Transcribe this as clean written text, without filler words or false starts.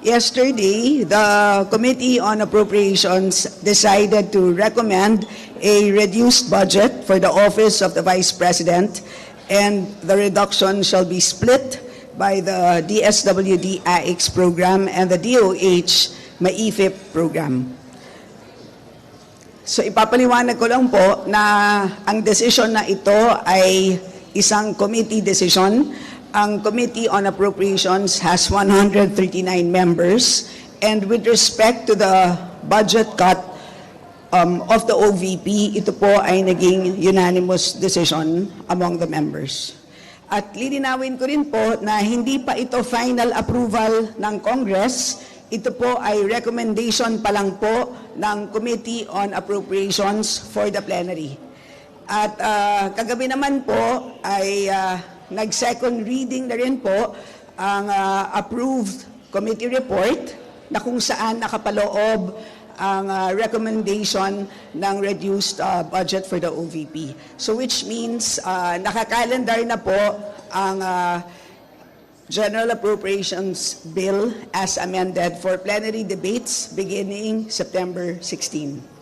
Yesterday, the Committee on Appropriations decided to recommend a reduced budget for the Office of the Vice President, and the reduction shall be split by the DSWD AIX program and the DOH MAIFIP program. So ipapaliwanag ko lang po na ang decision na ito ay isang committee decision. Ang Committee on Appropriations has 139 members, and with respect to the budget cut of the OVP, ito po ay naging unanimous decision among the members. At lilinawin ko rin po na hindi pa ito final approval ng Congress. Ito po ay recommendation pa lang po ng Committee on Appropriations for the plenary. At kagabi naman po ay nag-second reading na rin po ang approved committee report na kung saan nakapaloob ang recommendation ng reduced budget for the OVP. So which means nakakalendar na po ang General Appropriations Bill as amended for plenary debates beginning September 16.